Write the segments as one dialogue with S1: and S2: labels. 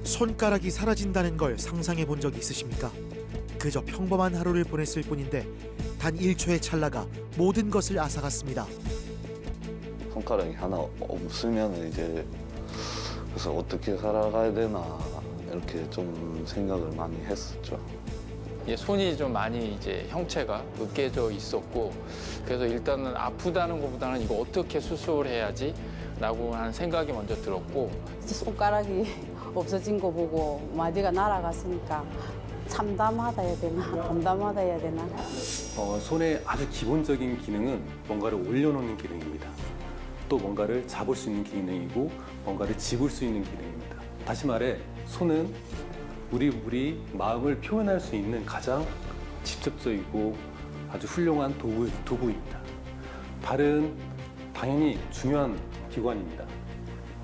S1: 손가락이 사라진다는 걸 상상해 본 적 있으십니까? 그저 평범한 하루를 보냈을 뿐인데 단 1초의 찰나가 모든 것을 앗아갔습니다.
S2: 손가락이 하나 없으면 이제 그래서 어떻게 살아가야 되나 이렇게 좀 생각을 많이 했었죠.
S3: 손이 좀 많이 이제 형체가 으깨져 있었고, 그래서 일단은 아프다는 것보다는 이거 어떻게 수술해야지 라고 하는 생각이 먼저 들었고,
S4: 손가락이 없어진 거 보고 마디가 날아갔으니까 참담하다 해야 되나 담담하다 해야 되나.
S5: 손의 아주 기본적인 기능은 뭔가를 올려놓는 기능입니다. 또 뭔가를 잡을 수 있는 기능이고 뭔가를 집을 수 있는 기능입니다. 다시 말해 손은 우리 마음을 표현할 수 있는 가장 직접적이고 아주 훌륭한 도구입니다. 발은 당연히 중요한 기관입니다.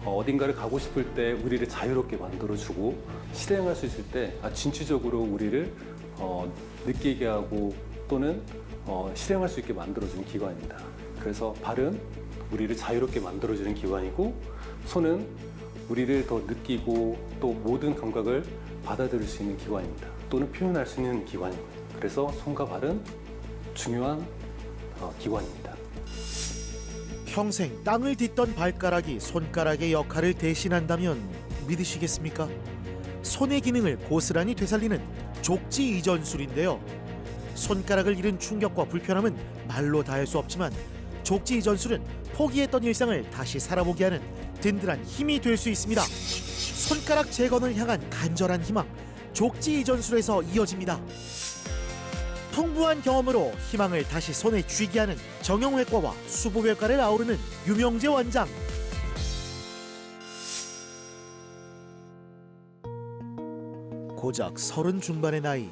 S5: 어딘가를 가고 싶을 때 우리를 자유롭게 만들어주고 실행할 수 있을 때 진취적으로 우리를 느끼게 하고 또는 실행할 수 있게 만들어주는 기관입니다. 그래서 발은 우리를 자유롭게 만들어주는 기관이고 손은 우리를 더 느끼고 또 모든 감각을 받아들일 수 있는 기관입니다. 또는 표현할 수 있는 기관이고요. 그래서 손과 발은 중요한 기관입니다.
S1: 평생 땅을 딛던 발가락이 손가락의 역할을 대신한다면 믿으시겠습니까? 손의 기능을 고스란히 되살리는 족지 이전술인데요. 손가락을 잃은 충격과 불편함은 말로 다 할 수 없지만 족지 이전술은 포기했던 일상을 다시 살아보게 하는 든든한 힘이 될 수 있습니다. 손가락 재건을 향한 간절한 희망, 족지 이전술에서 이어집니다. 풍부한 경험으로 희망을 다시 손에 쥐게 하는 정형외과와 수부외과를 아우르는 유명재 원장. 고작 30 중반의 나이,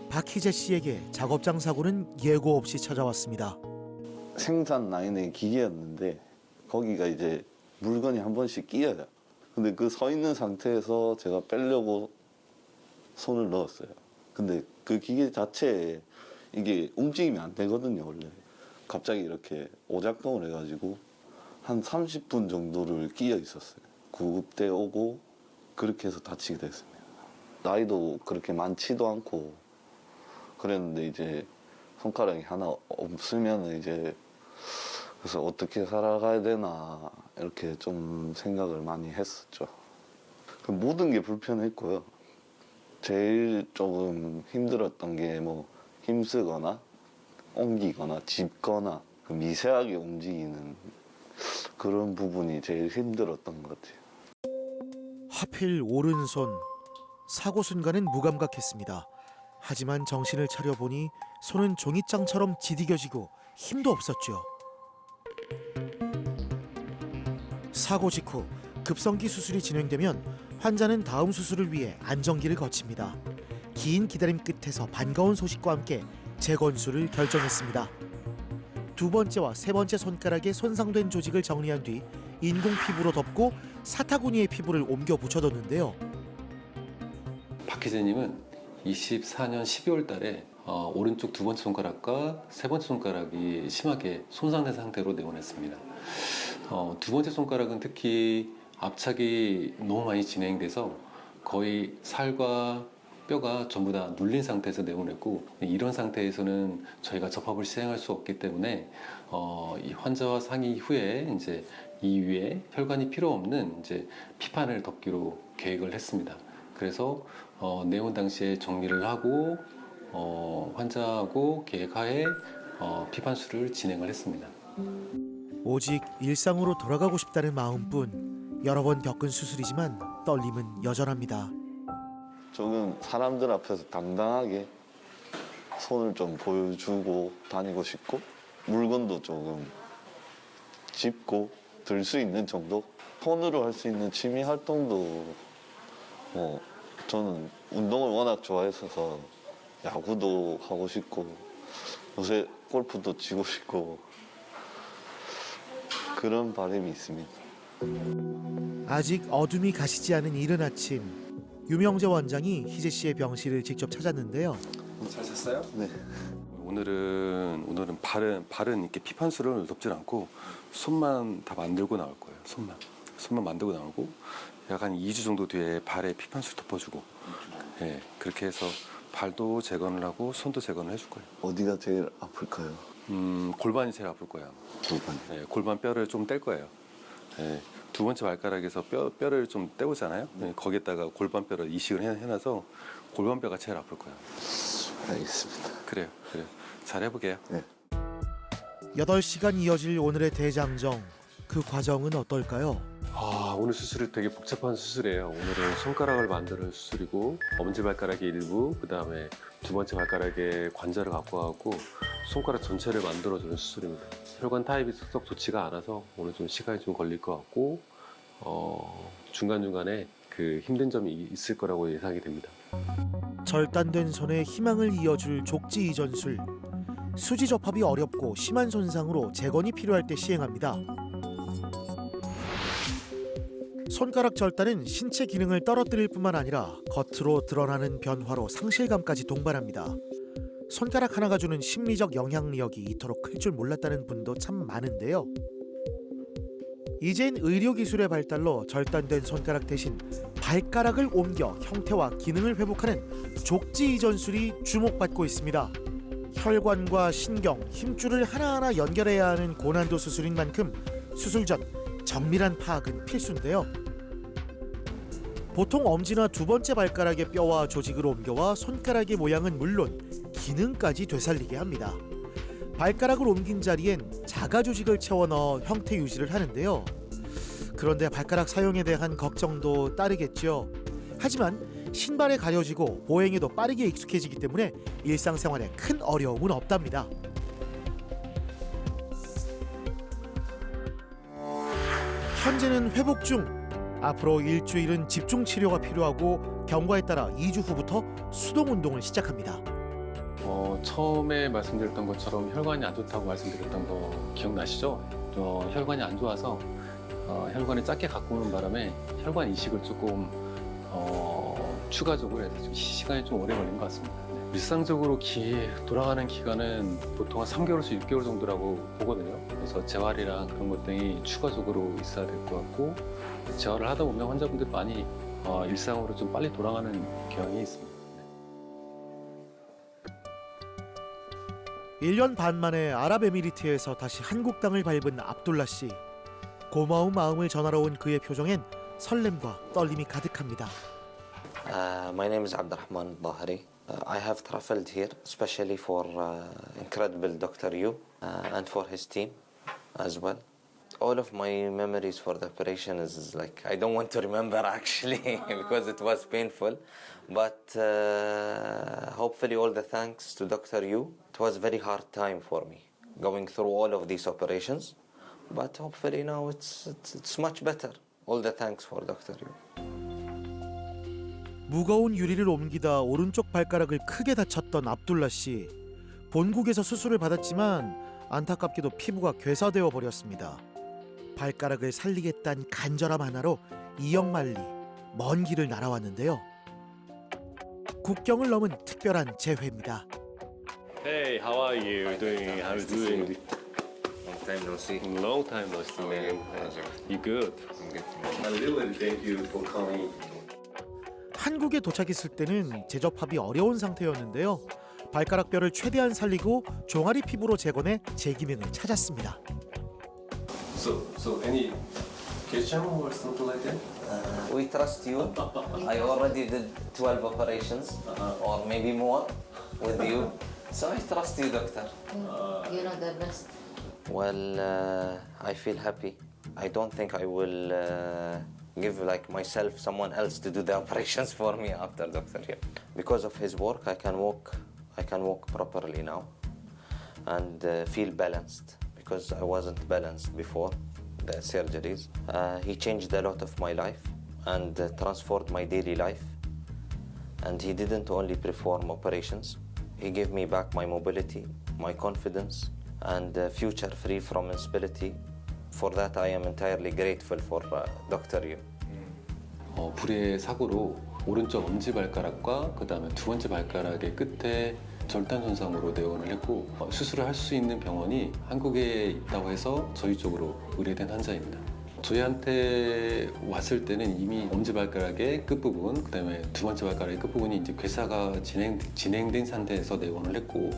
S1: 박희재 씨에게 작업장 사고는 예고 없이 찾아왔습니다.
S2: 생산 라인의 기계였는데 거기가 이제 물건이 한 번씩 끼어요. 근데 그 서 있는 상태에서 제가 빼려고 손을 넣었어요. 근데 그 기계 자체에 이게 움직이면 안 되거든요, 원래. 갑자기 이렇게 오작동을 해가지고 한 30분 정도를 끼어 있었어요. 구급대 오고 그렇게 해서 다치게 됐습니다. 나이도 그렇게 많지도 않고 그랬는데 이제 손가락이 하나 없으면 이제 그래서 어떻게 살아가야 되나 이렇게 좀 생각을 많이 했었죠. 모든 게 불편했고요. 제일 조금 힘들었던 게 뭐 힘쓰거나 옮기거나 짚거나 미세하게 움직이는 그런 부분이 제일 힘들었던 것 같아요.
S1: 하필 오른손. 사고 순간은 무감각했습니다. 하지만 정신을 차려보니 손은 종이장처럼 지디겨지고 힘도 없었죠. 사고 직후 급성기 수술이 진행되면 환자는 다음 수술을 위해 안정기를 거칩니다. 긴 기다림 끝에서 반가운 소식과 함께 재건술을 결정했습니다. 두 번째와 세 번째 손가락에 손상된 조직을 정리한 뒤 인공 피부로 덮고 사타구니의 피부를 옮겨 붙여뒀는데요.
S5: 박희재님은 24년 12월 달에 오른쪽 두 번째 손가락과 세 번째 손가락이 심하게 손상된 상태로 내원했습니다. 두 번째 손가락은 특히 압착이 너무 많이 진행돼서 거의 살과 뼈가 전부 다 눌린 상태에서 내원했고, 이런 상태에서는 저희가 접합을 시행할 수 없기 때문에 이 환자와 상의 후에 이제 이 위에 혈관이 필요 없는 이제 피판을 덮기로 계획을 했습니다. 그래서 내원 당시에 정리를 하고 환자하고 계획하에 피판술을 진행을 했습니다.
S1: 오직 일상으로 돌아가고 싶다는 마음뿐. 여러 번 겪은 수술이지만 떨림은 여전합니다.
S2: 조금 사람들 앞에서 당당하게 손을 좀 보여주고 다니고 싶고 물건도 조금 짚고 들 수 있는 정도? 손으로 할 수 있는 취미 활동도 저는 운동을 워낙 좋아했어서 야구도 하고 싶고 요새 골프도 치고 싶고 그런 바람이 있습니다.
S1: 아직 어둠이 가시지 않은 이른 아침, 유명재 원장이 희재 씨의 병실을 직접 찾았는데요.
S6: 잘 잤어요?
S2: 네.
S6: 오늘은 발은 이렇게 피판술을 덮질 않고 손만 다 만들고 나올 거예요. 손만 만들고 나오고 약 한 2주 정도 뒤에 발에 피판술 덮어주고 예, 그렇게 해서 발도 재건을 하고 손도 재건을 해줄 거예요.
S2: 어디가 제일 아플까요?
S6: 골반이 제일 아플 거예요.
S2: 골반.
S6: 예, 골반 뼈를 좀 뗄 거예요. 예, 두 번째 발가락에서 뼈를 좀 떼오잖아요. 예, 거기에다가 골반 뼈를 이식을 해놔서 골반 뼈가 제일 아플 거예요.
S2: 알겠습니다.
S6: 그래요. 잘 해보게요.
S1: 8시간 이어질 오늘의 대장정. 그 과정은 어떨까요?
S7: 오늘 수술이 되게 복잡한 수술이에요. 오늘은 손가락을 만드는 수술이고 엄지발가락의 일부, 그 다음에 두 번째 발가락에 관절을 갖고 가고 손가락 전체를 만들어주는 수술입니다. 혈관 타입이 썩 좋지가 않아서 오늘 좀 시간이 좀 걸릴 것 같고 중간중간에 그 힘든 점이 있을 거라고 예상이 됩니다.
S1: 절단된 손에 희망을 이어줄 족지 이전술. 수지 접합이 어렵고 심한 손상으로 재건이 필요할 때 시행합니다. 손가락 절단은 신체 기능을 떨어뜨릴 뿐만 아니라 겉으로 드러나는 변화로 상실감까지 동반합니다. 손가락 하나가 주는 심리적 영향력이 이토록 클 줄 몰랐다는 분도 참 많은데요. 이젠 의료기술의 발달로 절단된 손가락 대신 발가락을 옮겨 형태와 기능을 회복하는 족지 이전술이 주목받고 있습니다. 혈관과 신경, 힘줄을 하나하나 연결해야 하는 고난도 수술인 만큼 수술 전 정밀한 파악은 필수인데요. 보통 엄지나 두 번째 발가락의 뼈와 조직을 옮겨와 손가락의 모양은 물론 기능까지 되살리게 합니다. 발가락을 옮긴 자리엔 자가 조직을 채워 넣어 형태 유지를 하는데요. 그런데 발가락 사용에 대한 걱정도 따르겠죠. 하지만 신발에 가려지고 보행에도 빠르게 익숙해지기 때문에 일상생활에 큰 어려움은 없답니다. 현재는 회복 중. 앞으로 일주일은 집중 치료가 필요하고 경과에 따라 2주 후부터 수동 운동을 시작합니다.
S5: 처음에 말씀드렸던 것처럼 혈관이 안 좋다고 말씀드렸던 거 기억나시죠? 혈관이 안 좋아서 혈관을 작게 갖고 오는 바람에 혈관 이식을 조금 추가적으로 해서 좀 시간이 좀 오래 걸린 것 같습니다. 일상적으로 돌아가는 기간은 보통 한 3개월에서 6개월 정도라고 보거든요. 그래서 재활이랑 그런 것 등이 추가적으로 있어야 될 것 같고 재활을 하다 보면 환자분들 많이 일상으로 좀 빨리 돌아가는 경향이 있습니다.
S1: 1년 반 만에 아랍에미리트에서 다시 한국 땅을 밟은 압둘라 씨. 고마운 마음을 전하러 온 그의 표정엔 설렘과 떨림이 가득합니다.
S8: My name is Abdurrahman Bahari. I have traveled here especially for incredible Dr. Yu and for his team as well. All of my memories for the operation is like I don't want to remember actually because it was painful. But hopefully all the thanks to Dr. Yu. It was a very hard time for me going through all of these operations. But hopefully now it's much better. All the thanks for Dr. Yu.
S1: 무거운 유리를 옮기다 오른쪽 발가락을 크게 다쳤던 압둘라 씨. 본국에서 수술을 받았지만 안타깝게도 피부가 괴사되어 버렸습니다. 발가락을 살리겠다는 간절함 하나로 이역만리 먼 길을 날아왔는데요. 국경을 넘은 특별한 재회입니다.
S7: Hey, how are you doing? How are you doing?
S8: Long time no see.
S7: Long time no see, man. You good? I really thank you for coming.
S1: 한국에 도착했을 때는 재접합이 어려운 상태였는데요. 발가락 뼈를 최대한 살리고 종아리 피부로 재건해 재기능을 찾았습니다.
S7: So any question or something like that?
S8: We trust you. I already did 12 operations or maybe more with you. So I trust you, doctor.
S9: You know the best.
S8: Well, I feel happy. I don't think I will give like myself someone else to do the operations for me after Dr. Yu. Because of his work, I can walk properly now and feel balanced because I wasn't balanced before the surgeries. He changed a lot of my life and transformed my daily life. And he didn't only perform operations, he gave me back my mobility, my confidence, and a future free from instability. For that, I am entirely grateful for Dr. Yu.
S5: 불의 사고로 오른쪽 엄지발가락과 그 다음에 두 번째 발가락의 끝에 절단 손상으로 내원을 했고 수술을 할 수 있는 병원이 한국에 있다고 해서 저희 쪽으로 의뢰된 환자입니다.
S6: 저희한테 왔을 때는 이미 엄지발가락의 끝부분, 그다음에 두 번째 발가락의 끝부분이 이제 괴사가 진행된 상태에서 내원을 했고,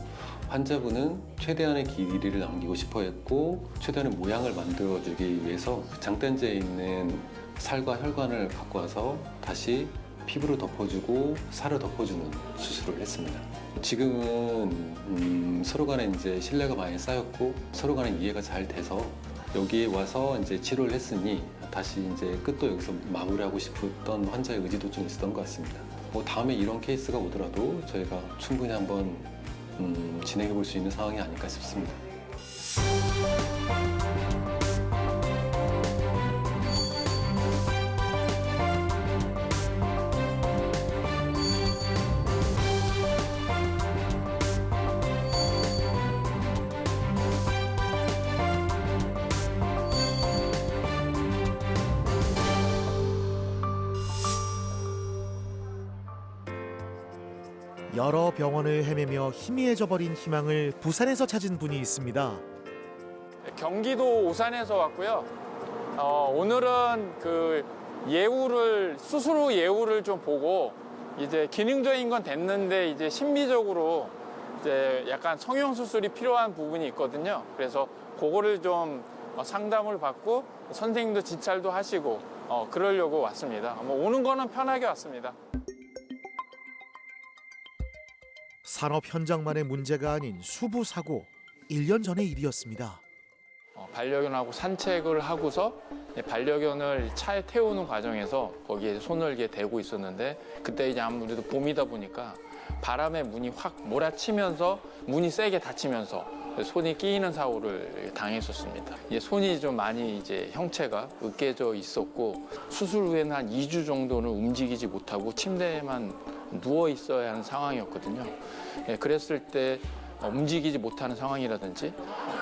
S6: 환자분은 최대한의 길이를 남기고 싶어 했고, 최대한의 모양을 만들어주기 위해서 장단지에 있는 살과 혈관을 갖고 와서 다시 피부를 덮어주고 살을 덮어주는 수술을 했습니다. 지금은 서로 간에 이제 신뢰가 많이 쌓였고 서로 간에 이해가 잘 돼서 여기에 와서 이제 치료를 했으니 다시 이제 끝도 여기서 마무리하고 싶었던 환자의 의지도 좀 있었던 것 같습니다. 다음에 이런 케이스가 오더라도 저희가 충분히 한번 진행해 볼 수 있는 상황이 아닐까 싶습니다.
S1: 여러 병원을 헤매며 희미해져 버린 희망을 부산에서 찾은 분이 있습니다.
S3: 경기도 오산에서 왔고요. 오늘은 그 수술 후 예후를 좀 보고 이제 기능적인 건 됐는데 이제 심미적으로 이제 약간 성형 수술이 필요한 부분이 있거든요. 그래서 그거를 좀 상담을 받고 선생님도 진찰도 하시고 그러려고 왔습니다. 오는 거는 편하게 왔습니다.
S1: 산업 현장만의 문제가 아닌 수부 사고 1년 전의 일이었습니다.
S3: 반려견하고 산책을 하고서 반려견을 차에 태우는 과정에서 거기에 손을 이렇게 대고 있었는데 그때 이제 아무래도 봄이다 보니까 바람에 문이 확 몰아치면서 문이 세게 닫히면서 손이 끼이는 사고를 당했었습니다. 손이 좀 많이 이제 형체가 으깨져 있었고 수술 후에는 한 2주 정도는 움직이지 못하고 침대에만 누워 있어야 하는 상황이었거든요. 그랬을 때 움직이지 못하는 상황이라든지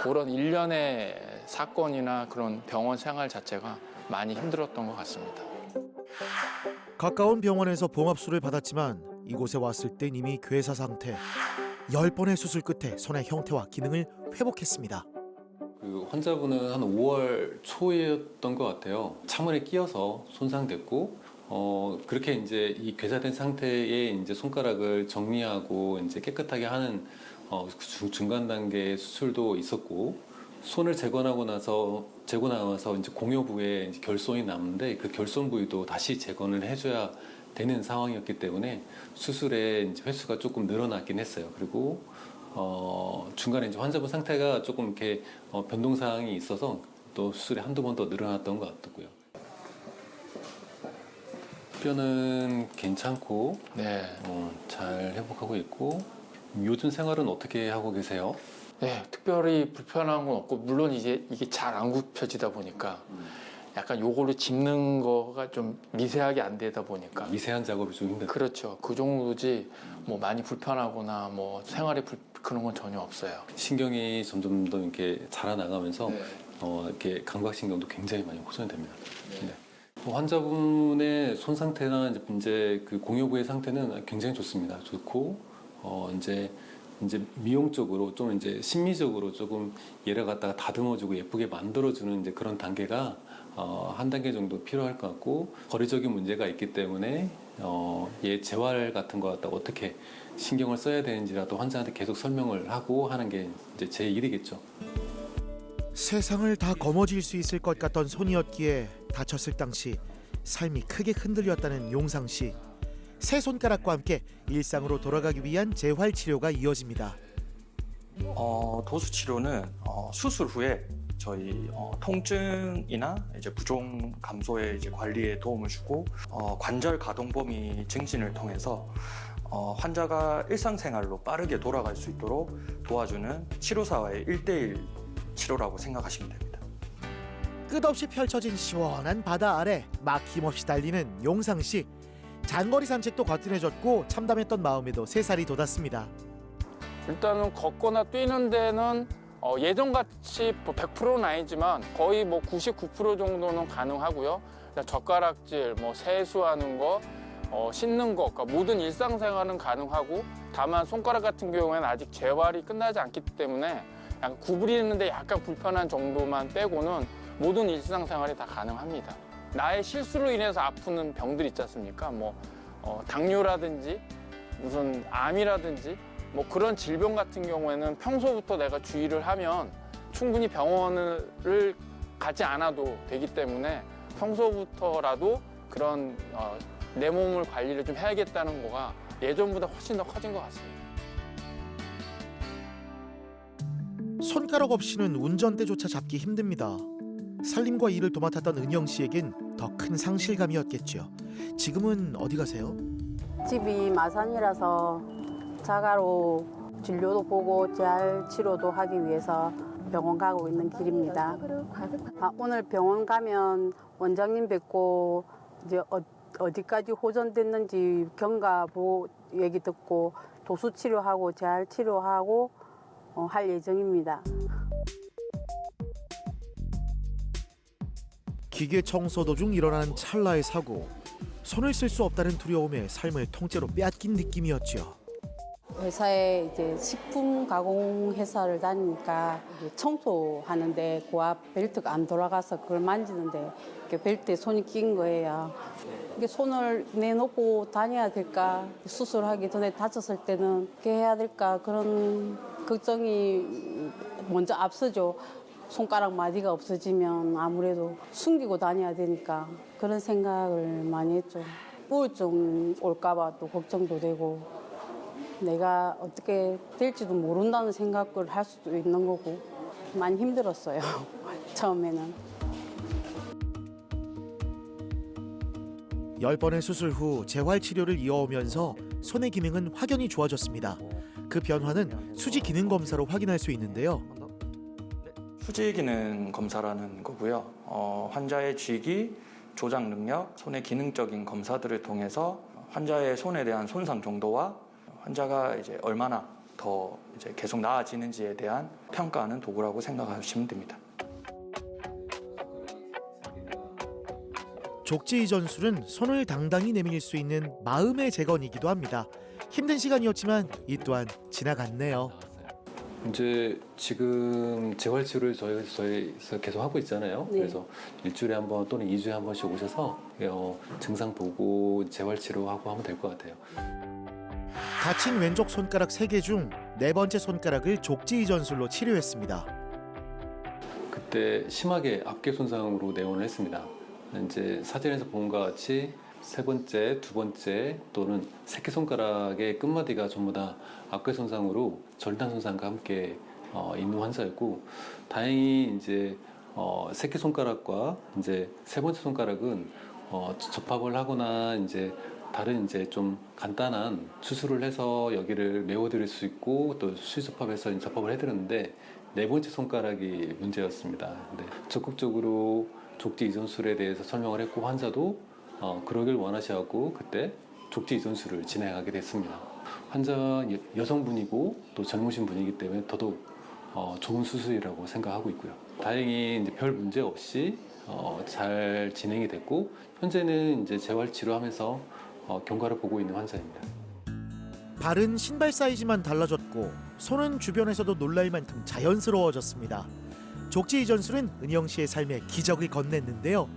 S3: 그런 일련의 사건이나 그런 병원 생활 자체가 많이 힘들었던 것 같습니다.
S1: 가까운 병원에서 봉합술을 받았지만 이곳에 왔을 땐 이미 괴사 상태. 10번의 수술 끝에 손의 형태와 기능을 회복했습니다.
S5: 그 환자분은 한 5월 초였던 것 같아요. 차문에 끼어서 손상됐고, 그렇게 이제 이 괴사된 상태에 이제 손가락을 정리하고 이제 깨끗하게 하는 중간 단계 수술도 있었고, 손을 재건하고 나서 이제 공여 부에 이제 결손이 남는데 그 결손 부위도 다시 재건을 해줘야 되는 상황이었기 때문에 수술의 이제 횟수가 조금 늘어났긴 했어요. 그리고 중간에 이제 환자분 상태가 조금 이렇게 변동 사항이 있어서 또 수술이 한두 번 더 늘어났던 것 같고요. 뼈는 괜찮고
S3: 네.
S5: 잘 회복하고 있고, 요즘 생활은 어떻게 하고 계세요?
S3: 네, 특별히 불편한 건 없고 물론 이제 이게 잘 안 굽혀지다 보니까 약간 요걸로 짚는 거가 좀 미세하게 안 되다 보니까
S5: 미세한 작업이 좀 힘들어요.
S3: 그렇죠. 그 정도지 뭐 많이 불편하거나 뭐 생활에 그런 건 전혀 없어요.
S5: 신경이 점점 더 이렇게 자라나가면서
S3: 네.
S5: 이렇게 감각신경도 굉장히 많이 호전이 됩니다. 네. 환자분의 손 상태나 이제 그 공여부의 상태는 굉장히 좋습니다. 좋고 이제 미용적으로 좀 이제 심미적으로 조금 얘를 갖다가 다듬어주고 예쁘게 만들어주는 이제 그런 단계가 한 단계 정도 필요할 것 같고, 거리적인 문제가 있기 때문에 얘 재활 같은 거 갖다가 어떻게 신경을 써야 되는지라도 환자한테 계속 설명을 하고 하는 게 이제 제 일이겠죠.
S1: 세상을 다 거머쥘 수 있을 것 같던 손이었기에 다쳤을 당시 삶이 크게 흔들렸다는 용상 씨. 새 손가락과 함께 일상으로 돌아가기 위한 재활 치료가 이어집니다.
S10: 도수 치료는 수술 후에 저희 통증이나 이제 부종 감소에 이제 관리에 도움을 주고, 관절 가동 범위 증진을 통해서 환자가 일상생활로 빠르게 돌아갈 수 있도록 도와주는 치료사와의 1:1 치료라고 생각하시면 됩니다.
S1: 끝없이 펼쳐진 시원한 바다 아래 막힘없이 달리는 용상 씨. 장거리 산책도 거뜬해졌고 참담했던 마음에도 새살이 돋았습니다.
S3: 일단은 걷거나 뛰는 데는 예전같이 100%는 아니지만 거의 뭐 99% 정도는 가능하고요. 젓가락질, 뭐 세수하는 거, 씻는 거, 그러니까 모든 일상생활은 가능하고, 다만 손가락 같은 경우에는 아직 재활이 끝나지 않기 때문에 약간 구부리는데 약간 불편한 정도만 빼고는 모든 일상생활이 다 가능합니다. 나의 실수로 인해서 아프는 병들 있지 않습니까? 당뇨라든지 무슨 암이라든지 그런 질병 같은 경우에는 평소부터 내가 주의를 하면 충분히 병원을 가지 않아도 되기 때문에 평소부터라도 그런 내 몸을 관리를 좀 해야겠다는 거가 예전보다 훨씬 더 커진 것 같습니다.
S1: 손가락 없이는 운전대조차 잡기 힘듭니다. 살림과 일을 도맡았던 은영 씨에겐 더 큰 상실감이었겠죠. 지금은 어디 가세요?
S4: 집이 마산이라서 자가로 진료도 보고 재활 치료도 하기 위해서 병원 가고 있는 길입니다. 오늘 병원 가면 원장님 뵙고 이제 어디까지 호전됐는지 경과 보고 얘기 듣고 도수 치료하고 재활 치료하고 할 예정입니다.
S1: 기계 청소 도중 일어난 찰나의 사고. 손을 쓸 수 없다는 두려움에 삶을 통째로 빼앗긴 느낌이었죠.
S4: 회사에 이제 식품 가공 회사를 다니니까 청소하는데 그 앞 벨트가 안 돌아가서 그걸 만지는데 벨트에 손이 낀 거예요. 이게 손을 내놓고 다녀야 될까? 수술하기 전에 다쳤을 때는 어떻게 해야 될까? 그런 걱정이 먼저 앞서죠. 손가락 마디가 없어지면 아무래도 숨기고 다녀야 되니까 그런 생각을 많이 했죠. 우울증 올까 봐 또 걱정도 되고 내가 어떻게 될지도 모른다는 생각을 할 수도 있는 거고 많이 힘들었어요. 처음에는.
S1: 10번의 수술 후 재활 치료를 이어오면서 손의 기능은 확연히 좋아졌습니다. 그 변화는 수지 기능 검사로 확인할 수 있는데요.
S10: 수지 기능 검사라는 거고요. 환자의 쥐기, 조작 능력, 손의 기능적인 검사들을 통해서 환자의 손에 대한 손상 정도와 환자가 이제 얼마나 더 이제 계속 나아지는지에 대한 평가하는 도구라고 생각하시면 됩니다.
S1: 족지 이전술은 손을 당당히 내밀 수 있는 마음의 재건이기도 합니다. 힘든 시간이었지만 이 또한 지나갔네요.
S5: 이제 지금 재활치료를 저희에서 계속 하고 있잖아요.
S4: 네.
S5: 그래서 일주일에 한 번 또는 2주에 한 번씩 오셔서 증상 보고 재활치료하고 하면 될 것 같아요.
S1: 다친 왼쪽 손가락 3개 중 4번째 손가락을 족지 이전술로 치료했습니다.
S5: 그때 심하게 악계 손상으로 내원을 했습니다. 이제 사진에서 본 것과 같이 3번째, 2번째 또는 새끼손가락의 끝마디가 전부 다 악계 손상으로 절단 손상과 함께 있는 환자였고, 다행히 이제 새끼손가락과 이제 3번째 손가락은 접합을 하거나 이제 다른 이제 좀 간단한 수술을 해서 여기를 메워드릴 수 있고 또 수지접합해서 접합을 해드렸는데 4번째 손가락이 문제였습니다. 근데 적극적으로 족지 이전술에 대해서 설명을 했고 환자도 그러길 원하시고 그때 족지 이전술을 진행하게 됐습니다. 환자 여성분이고 또 젊으신 분이기 때문에 더더욱 좋은 수술이라고 생각하고 있고요. 다행히 이제 별 문제 없이 잘 진행이 됐고 현재는 이제 재활 치료하면서 경과를 보고 있는 환자입니다.
S1: 발은 신발 사이즈만 달라졌고 손은 주변에서도 놀랄 만큼 자연스러워졌습니다. 족지 이전술은 은영 씨의 삶에 기적을 건넸는데요.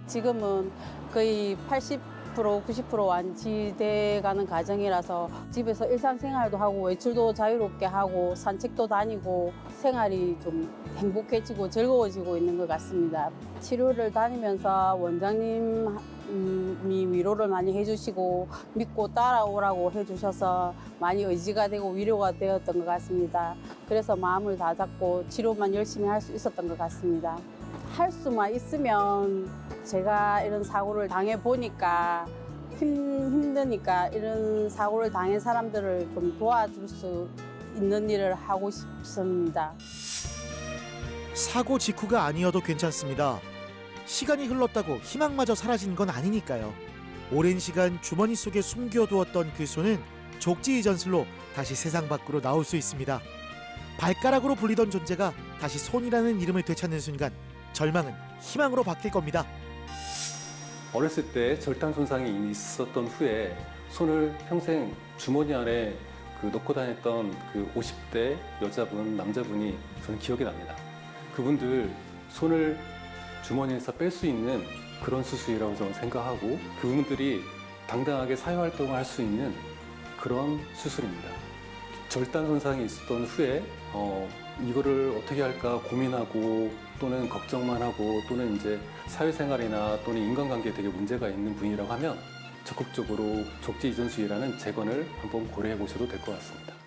S4: 지금은 거의 80% 90% 완치돼 가는 과정이라서 집에서 일상생활도 하고 외출도 자유롭게 하고 산책도 다니고 생활이 좀 행복해지고 즐거워지고 있는 것 같습니다. 치료를 다니면서 원장님이 위로를 많이 해주시고 믿고 따라오라고 해주셔서 많이 의지가 되고 위로가 되었던 것 같습니다. 그래서 마음을 다잡고 치료만 열심히 할 수 있었던 것 같습니다. 할 수만 있으면 제가 이런 사고를 당해보니까 힘드니까 이런 사고를 당한 사람들을 좀 도와줄 수 있는 일을 하고 싶습니다.
S1: 사고 직후가 아니어도 괜찮습니다. 시간이 흘렀다고 희망마저 사라진 건 아니니까요. 오랜 시간 주머니 속에 숨겨두었던 그 손은 족지 이전술로 다시 세상 밖으로 나올 수 있습니다. 발가락으로 불리던 존재가 다시 손이라는 이름을 되찾는 순간 절망은 희망으로 바뀔 겁니다.
S5: 어렸을 때 절단 손상이 있었던 후에 손을 평생 주머니 안에 넣고 다녔던 그 50대 여자분, 남자분이 저는 기억이 납니다. 그분들 손을 주머니에서 뺄 수 있는 그런 수술이라고 저는 생각하고 그분들이 당당하게 사회활동을 할 수 있는 그런 수술입니다. 절단 손상이 있었던 후에 이거를 어떻게 할까 고민하고 또는 걱정만 하고 또는 이제 사회생활이나 또는 인간관계에 되게 문제가 있는 분이라고 하면 적극적으로 족지 이전 수술이라는 재건을 한번 고려해 보셔도 될 것 같습니다.